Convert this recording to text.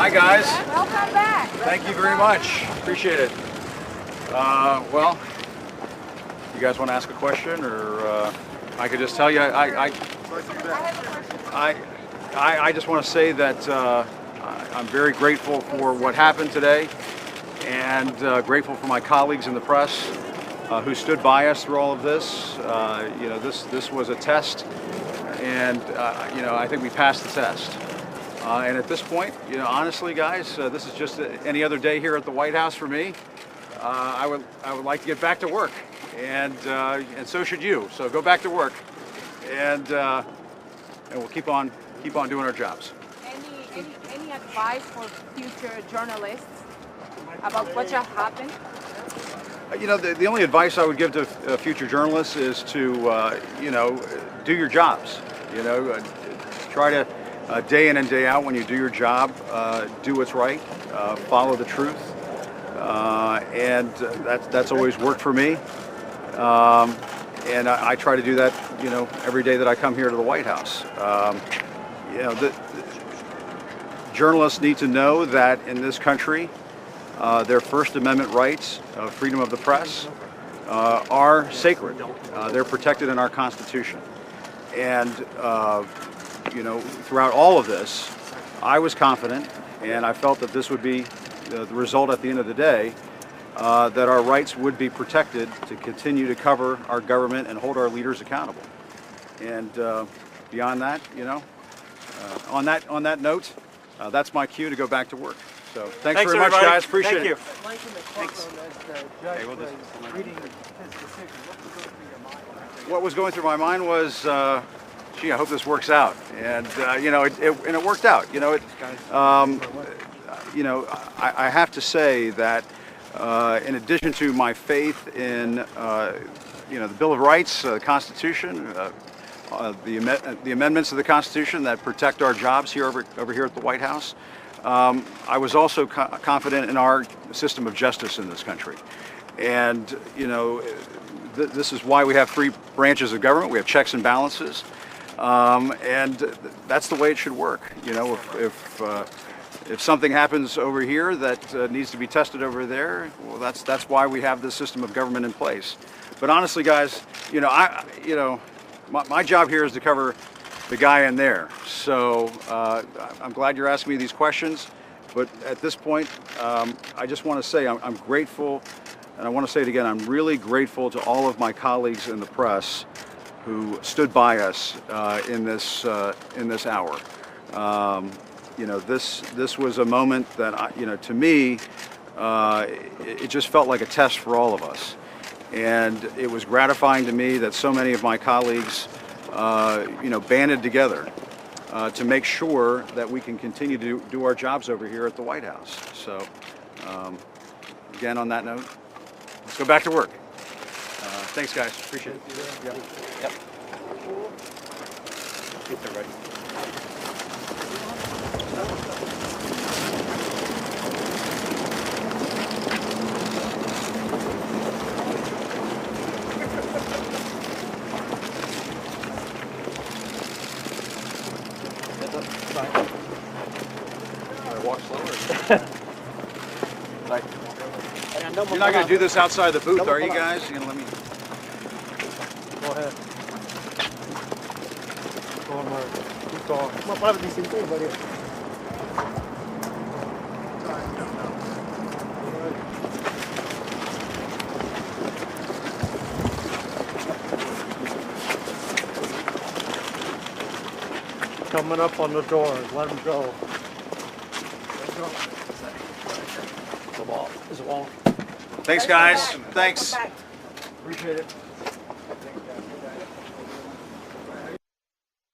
Hi guys. Welcome back. Thank you very much. Appreciate it. Well, you guys want to ask a question, or I could just tell you. I just want to say that I'm very grateful for what happened today, and grateful for my colleagues in the press who stood by us through all of this. This was a test, and I think we passed the test. And at this point, honestly, guys, this is just any other day here at the White House for me. I would like to get back to work, and so should you. So go back to work, and we'll keep on doing our jobs. Any advice for future journalists about what just happened? The only advice I would give to future journalists is to do your jobs. Try to day in and day out, when you do your job, do what's right, follow the truth, and that's always worked for me. And I try to do that, every day that I come here to the White House. Journalists need to know that in this country, their First Amendment rights, freedom of the press, are sacred. They're protected in our Constitution. And throughout all of this, I was confident, and I felt that this would be the result at the end of the day, that our rights would be protected to continue to cover our government and hold our leaders accountable. And beyond that, on that note, that's my cue to go back to work. So thanks very much, guys. Appreciate it. Thanks. What was going through my mind was, gee, I hope this works out, and it worked out. I have to say that in addition to my faith in the Bill of Rights, the Constitution, the amendments of the Constitution that protect our jobs here over here at the White House, I was also confident in our system of justice in this country, and this is why we have three branches of government. We have checks and balances. And that's the way it should work. If something happens over here that needs to be tested over there, well, that's why we have this system of government in place. But honestly, guys, my job here is to cover the guy in there. So I'm glad you're asking me these questions. But at this point, I just want to say I'm grateful, and I want to say it again. I'm really grateful to all of my colleagues in the press who stood by us in this hour. This was a moment that to me, it just felt like a test for all of us, and it was gratifying to me that so many of my colleagues, banded together to make sure that we can continue to do our jobs over here at the White House. So, again, on that note, let's go back to work. Thanks, guys. Appreciate it. Yep. Yep. Thanks, everybody. I walk slower. Like, you're not going to do this outside the booth, are you guys? You're going to let me... Go ahead. Vamos a parar de sentir, buddy. Coming up on the doors, let them go. The wall is a wall. Thanks, guys. Thanks. Appreciate it.